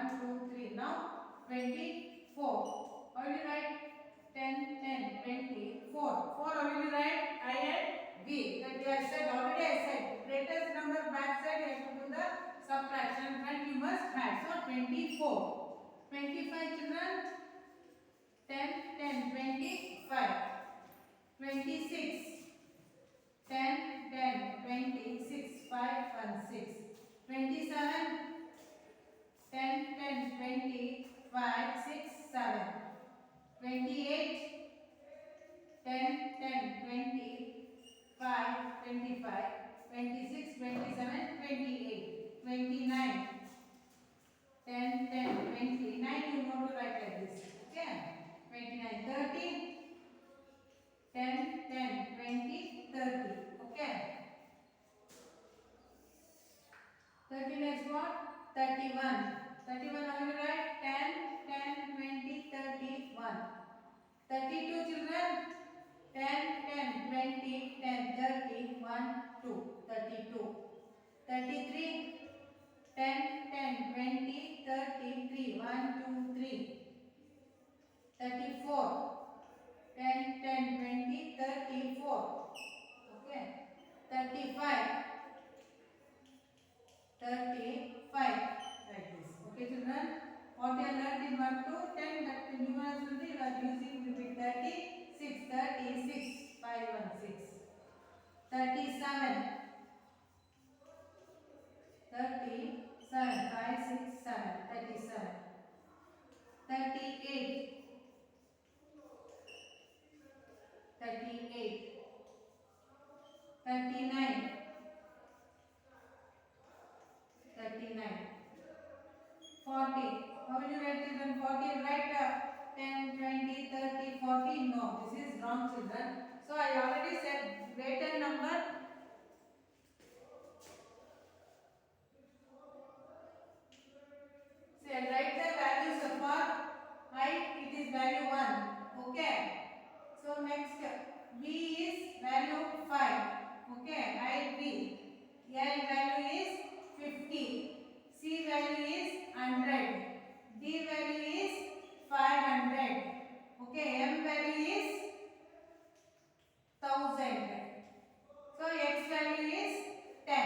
1, 2, 3. Now 24. How will you write? 10, 10, 20, 4. 4 how will you write? I and V. That I said already. I said greatest number back side you have to do the subtraction and you must add. So 24. 25 children. 10, 10, 25. 26. 10, 10, 26. 5, 1, 6. 27. 10, 10, 25, 6, 7. 28, 10, 10, 25, 25, 26, 27, 28, 29, 10, 10, 29, you want to write like this, okay, 29, 30, 10, 10, 20, 30, okay, 30 next what? 31, 31 how will you write? 10, 10, 20, 31, 32 children, 10, 10, 20, 10, 30, 1, 2, 32, 33, 10, 10, 20, 33, 1, 2, 3, 34, 10, 10, 20, 34, okay, 35, 35, like this, okay children. What you have learned in 1 to 10, that the numerals will be you are using repeat 36, 36, 5, 1, 6, 37, 37, 5, 6, 7, 37, 38, 38, 39, 39, 40. How will you write children? 40, write 10, 20, 30, 40. No, this is wrong children. So I already said greater number. So I write the values for height, it is value 1. Okay. So next B is value 5. Okay. Height B. L value is 50. C value is 100. D value is 500. Okay. M value is 1000. So X value is 10.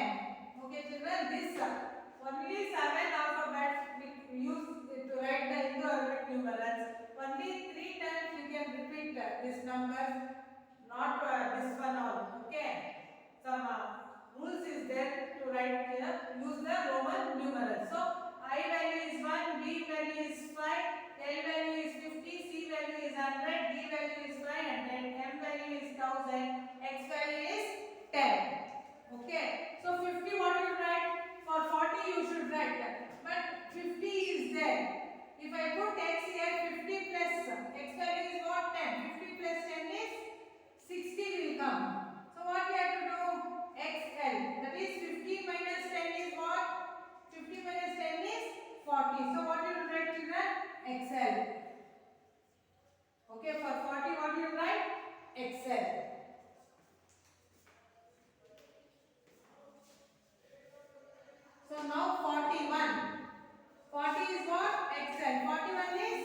Okay children, this only 7 alphabets we use to write the Indo-Arabic numerals. Only 3 times you can repeat this numbers, not this one all. Okay. Some rules is there to write here. Use the Roman numerals. So I value is 1, B value is 5, L value is 50, C value is 100, D value is 500, M value is 1000, X value is 10. Okay. So 50 what you write? For 40 you should write that. But 50 is there. If I put X here, 50 plus X value is what? 10. 50 plus 10 is 60 will come. So what we have to do? XL. That is 50 minus 10 is what? 50 minus 10 is 40. So what you will write children? XL. Okay. For 40 what you will write? XL. So now 41. 40 is what? XL. 41 is,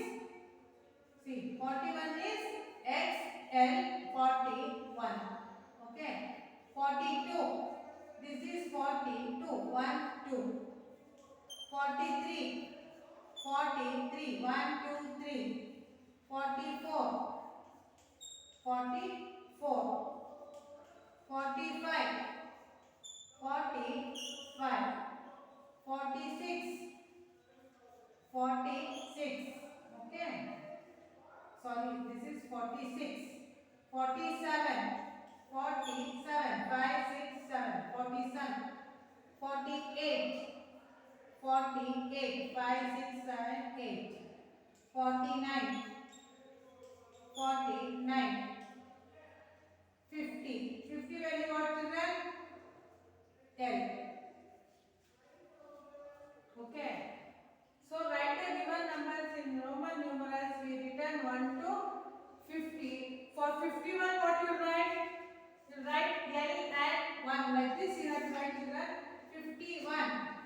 see, 41 is XL 41. Okay. 42. This is 42. 1, 2. 43. 43. 1, 2, 3. 44. 44. 45. 45. 46. 46. Okay. Sorry, this is 46. 47. 47. 5, 6, 7. 47. 48. 48. 5, 6, 7, 8. 49. 49. 50. 50 value what children? 10. Okay. So write the given numbers in Roman numerals. We written 1 to 50. For 51 what you write? You write L and 1 like this. You have to write children 51.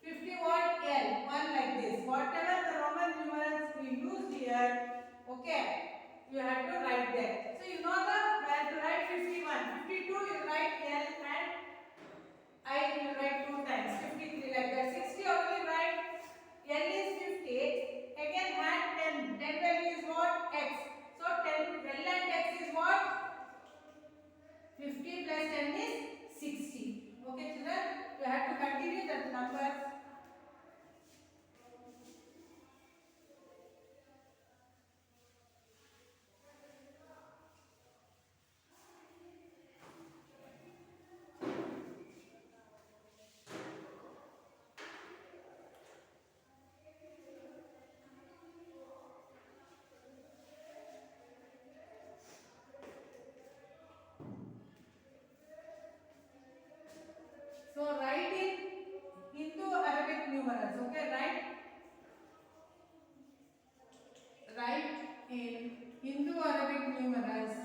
50 what? L. 1 like this. Whatever the Roman numerals we used here, okay, you have to write there. So you know the where to write 51. 52 you write L and I will write 2 times. 53 like that. 60 only write L is 50. Again add 10. 10 value is what? X. So 10 L and X is what? 50 plus 10 is 60. Okay children, you have to continue that number. So write in Indo-Arabic numerals. Okay, write in Indo-Arabic numerals.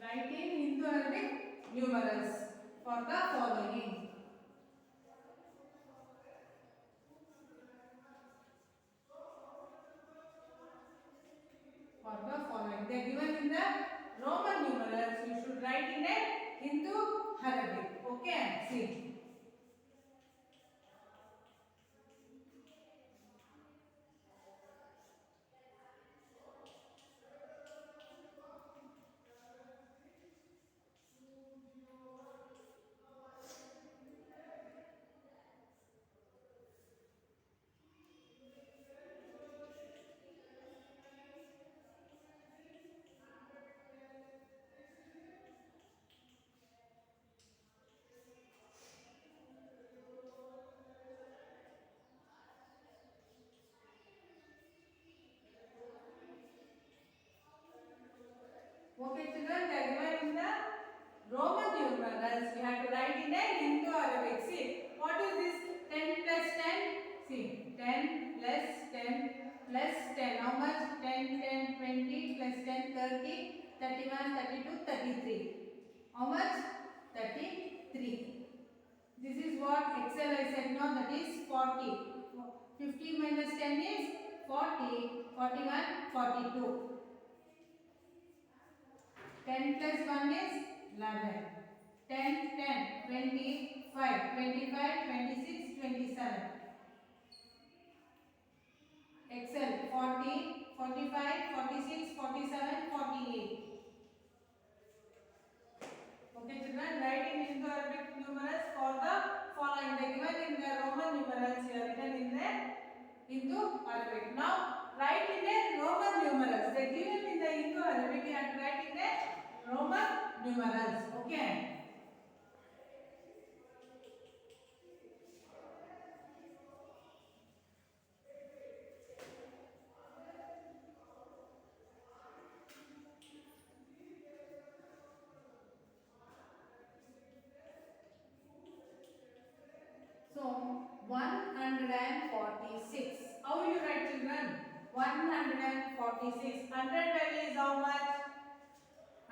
Write in Indo-Arabic numerals for the following. For the following, they are given in the Roman numerals. You should write in a Indo-Arabic. Okay, see. Okay, children, they are given in the Roman numerals. We have to write in a Indo-Arabic. See, what is this? 10 plus 10? See, 10 plus 10 plus 10. How much? 10, 10, 20 plus 10, 30, 31, 32, 33. How much? 33. This is what Excel I said now, that is 40. 50 minus 10 is 40, 41, 42. 10 plus 1 is 11. 10, 10, 25, 25, 26, 27. Excel 40, 45, 46, 47, 48. Okay children, write in Indo-Arabic numerals for the following. They given in the Roman numerals here, written in the Indo-Arabic. Now write in the Roman numerals. They given in the Indo-Arabic, you have to write in the Roman numerals. Okay. So 146. How will you write children? 146. 100 value is how much?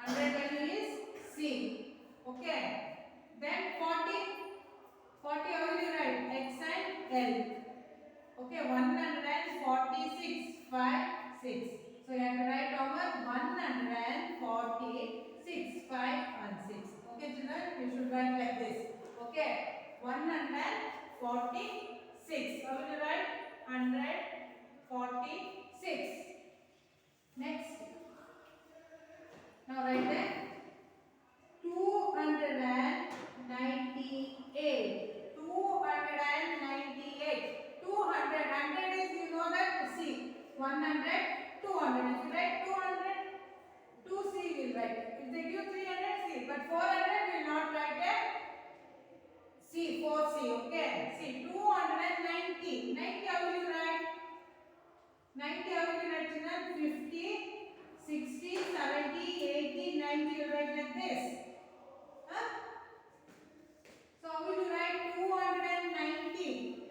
100 value is C. Okay. Then 40. 40 how will you write? X and L. Okay. 146. 5, 6. So you have to write how much? 146. 5 and 6. Okay children. You should write like this. Okay. 146. How will you write? 146. Next. Now write there. 298. 298. 200. 100 is, you know that, C. 100, 200. If you write 200, 2C will write. If they give 300, C. But 400 will not write there. C, 4C, okay. See, 290. 90 how will you write? 90 how will you write children? 50, 60, 70, 80, 90 you write like this. Huh? So how will you write? 290.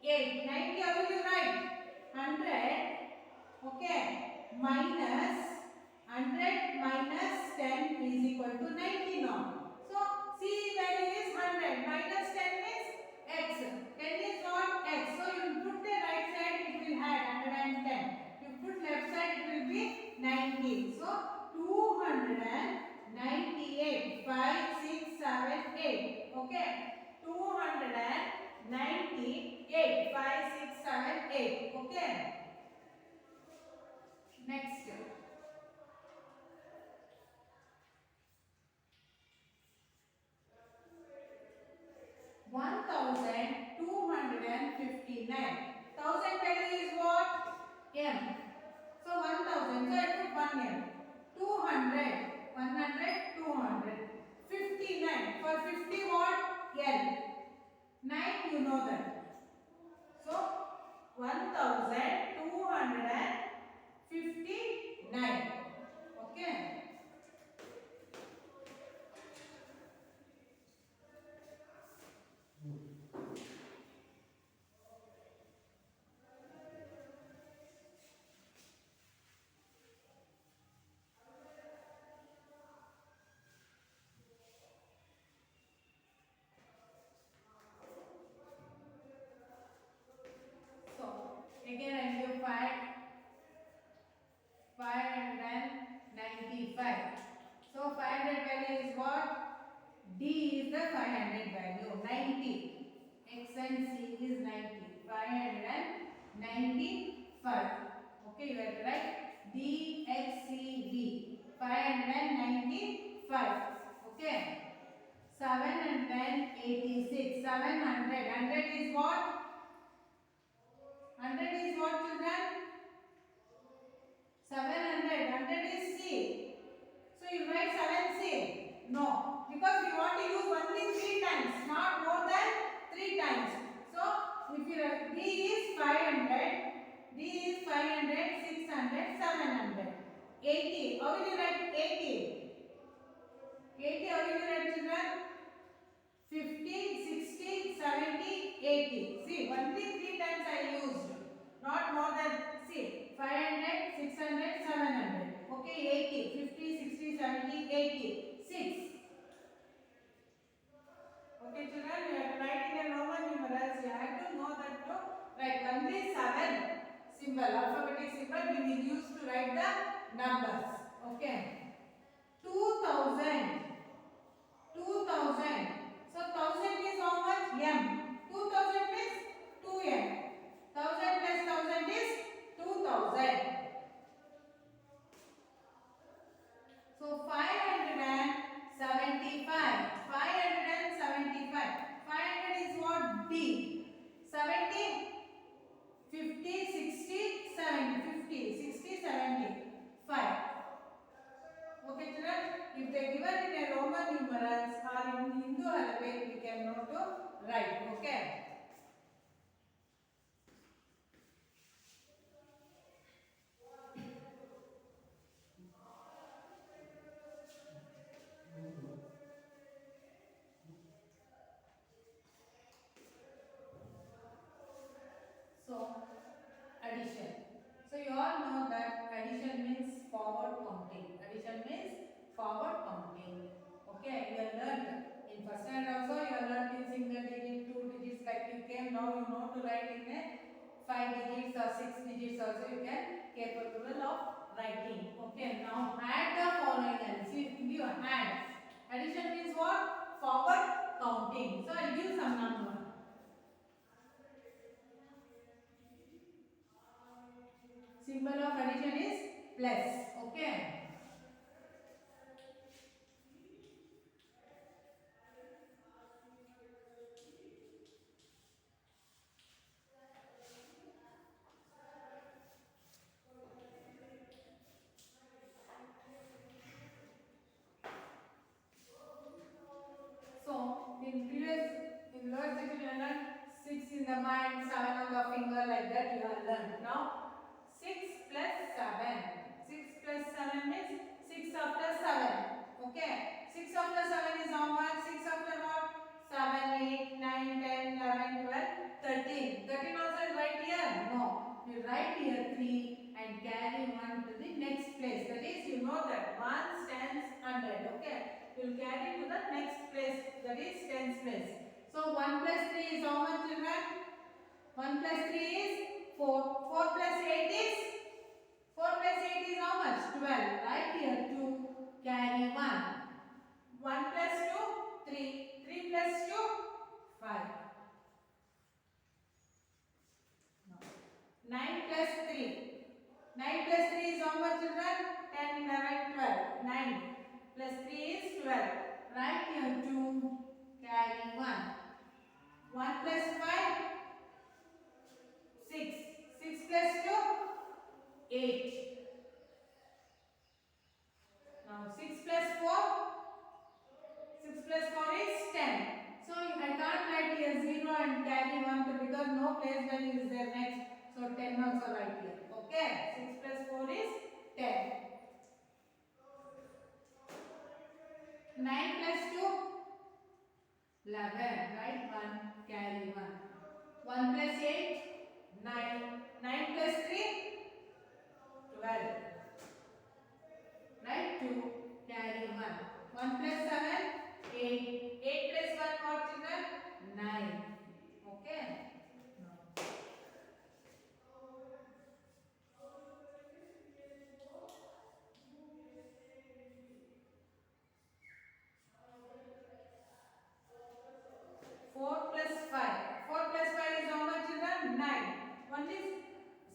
8. 90 how will you write? 100. Okay. Minus 100 minus 10 is equal to 90 now. So C value is 100 minus 10 is x. 10 is not x. So you put the right side, it will add 110. You put left side, it will be 90. So 298. 5, 6, 7, 8. Okay. 298. 5, 6, 7, 8. Okay. Next. 1259. 1000 value is what? M. So 1000. So I put 1 M. 200. 100. 200. 59. For 50 what? L. 9 you know that. So 1259. Okay. So again I give 595. So 500 value is what? D is the 500 value. 90. X and C is 90. 595. Okay, you are right. D X C B 595. Okay. 786. 700. 100 is what? 100 is what, children? 700. 100 is C. So you write 7C. No, because we want to use only 3 times, not more than 3 times. So if you write D is 500, D is 500, 600, 700. 80. How will you write 80? 80 how will you write, children? 50, 60, 70, 80. See, only 3 times I used. Not more than, see, 500, 600, 700. Okay, 80, 50, 60, 70, 80. 6. Okay, children, you have to write in a Roman numerals. You have to know that to write only 7 symbol, alphabetic symbol we will use to write the numbers. Okay. 2000. 2000. So 1000 is how much? M. 2000 is 2M. 1000 plus 1000 is 2000. So 575. 575. 500 is what? D. 70. 50, 60, 70. 50, 60, 70. 5. Okay, children. If they given in a Roman numerals or in Hindu Arabic, we can know to write. Okay. So addition. So you all know that addition means forward counting. Addition means forward counting. Okay, you have learned in first standard also. You have learned in single digit, 2 digits like you came. Now you know to write in a 5 digits or 6 digits also. You can capable of writing. Okay, now add the following and see you add. Addition means what? Forward counting. So I will give some number. Symbol of addition is plus. Okay. So in lower section you learned 6 in the mind, 7 on the finger, like that you have learned. Now 6 plus 7. 6 plus 7 means 6 after 7. Okay. 6 after 7 is how much? 6 after what? 7, 8, 9, 10, 11, 12, 13. 13 also is right here? No. You write here 3 and carry 1 to the next place. That is, you know you will carry to the next place, that is tens place. So 1 plus 3 is how much, children? 1 plus 3 is 4. 4 plus 8 is 4 plus 8 is how much? 12. Right here 2, carry 1. 1 plus 2, 3. 3 plus 2, 5. No. 9 plus 3. 9 plus 3 is how much, children? 10, 11, 12. 9 plus 3 is 12. Right here 2, carry 1. 1 plus 5, 6. 6 plus 2, 8. Now 6 plus 4, 6 plus 4 is 10. So I can't write here 0 and carry 1 because no place value is there next. So 10 also write here. Okay. 6 plus 4 is 10. 9 plus 2, 11. Write 1, carry 1. 1 plus 8, 9. 9 plus 3, 12. Right? 2, carry 1. 1 plus 7, 8. 8 plus 1, what, children? 9. Okay? No. 4 plus 5. 4 plus 5 is how much, children? 9. One is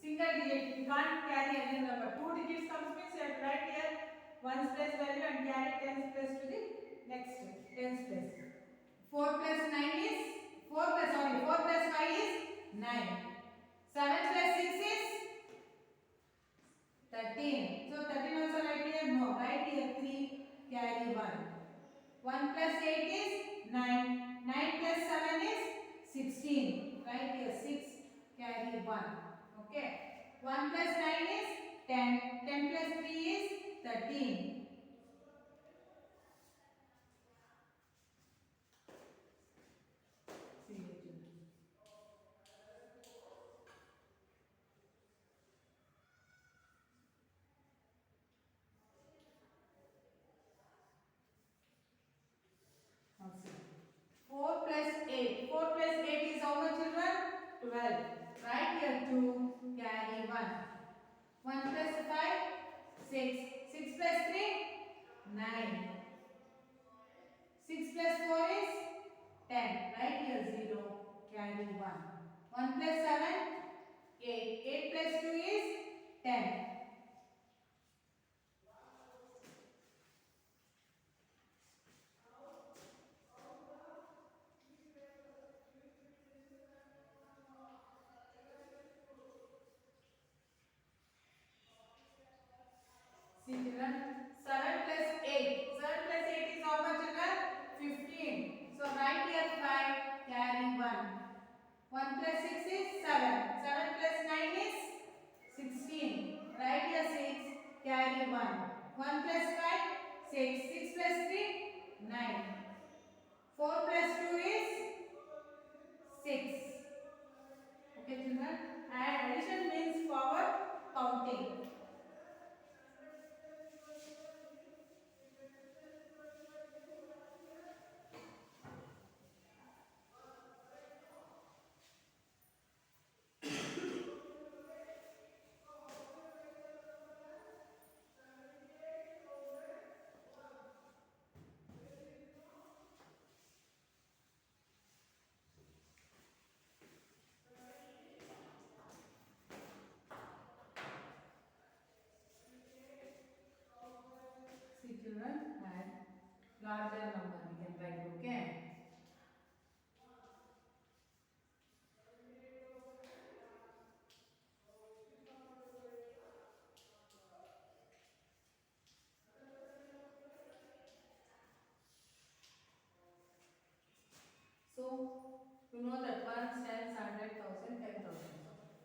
single digit. You can't carry any number. 2 digits comes means you have to write here ones place value and carry tens place to the next tens place. 4 plus 9 is 4 plus 5 is 9. 7 plus 6 is 13. So 13 also write here? No. Write here 3, carry 1. 1 plus 8 is 9. 9 plus 7 is 16. Write here 6, carry 1. Okay. 1 plus 9 is 10. 10 plus 3 is 13. See you, children. Now see. 4 plus 8. 4 plus 8 is how much, children? 12. Write here 2, carry 1. 1 plus 5, 6. 6 plus 3, 9. 6 plus 4 is 10. Write here 0, carry 1. 1 plus 7, 8. 8 plus 2 is 10. See, children, 7 plus 8. 7 plus 8 is how much, children? 15. So write here 5, carry 1. 1 plus 6 is 7. 7 plus 9 is 16. Write here 6, carry 1. 1 plus 5, 6. 6 plus 3, 9. 4 plus 2 is 6. Okay, children? And addition means forward counting. See, children, and larger number we can write. Okay. So you know that 1, 10, 100,000, 10,000.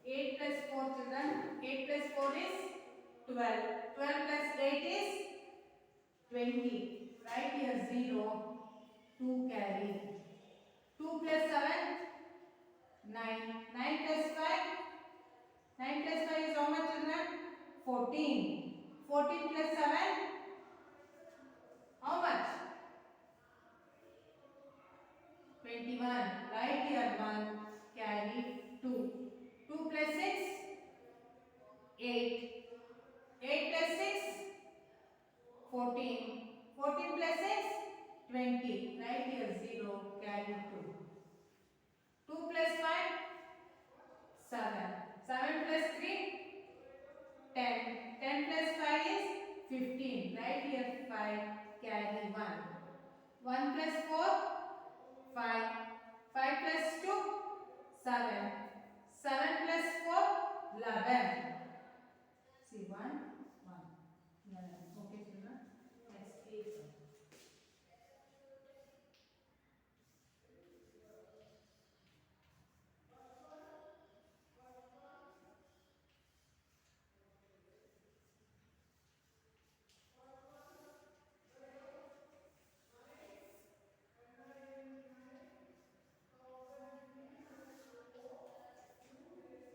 8 plus 4, children. 8 plus 4 is 12. 12 plus 8 is 20. Write here 0, 2 carry. 2 plus 7, 9. 9 plus 5. 9 plus 5 is how much, children? 14. 14 plus 7, how much? 21. Write here 1, carry 2. 2 plus 6, 8. 8 plus 6, 14. 14 plus 6, 20. Write here 0, carry 2. 2 plus 5, 7. 7 plus 3, 10. 10 plus 5 is 15. Write here 5, carry 1. 1 plus 4, 5. 5 plus 2, 7. 7 plus 4, 11. See 1, 1. 11. Okay, children. Next 8.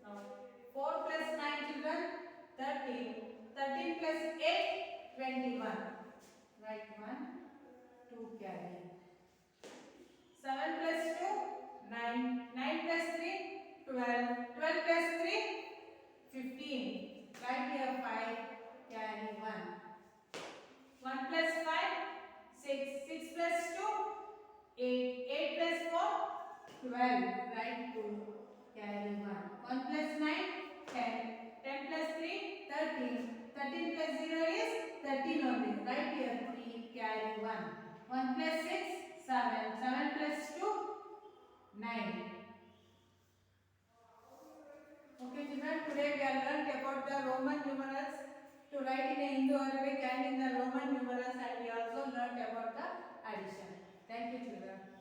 Now 4 plus 9 children, 13. 13 plus 8, 21. Write 1, 2 carry. 7 plus 2, 9. 9 plus 3, 12. 12 plus 3, 15. Write here 5, carry 1. 1 plus 5, 6. 6 plus 2, 8. 8 plus 4, 12. Write 2, carry 1. 1 plus 9, 10. 10 plus 3, 13. 13 plus 0 is 13 only. Write here 3, carry 1. 1 plus 6, 7. 7 plus 2, 9. Okay children, today we are learned about the Roman numerals to write in a Indo-Arabic and in the Roman numerals, and we also learned about the addition. Thank you children.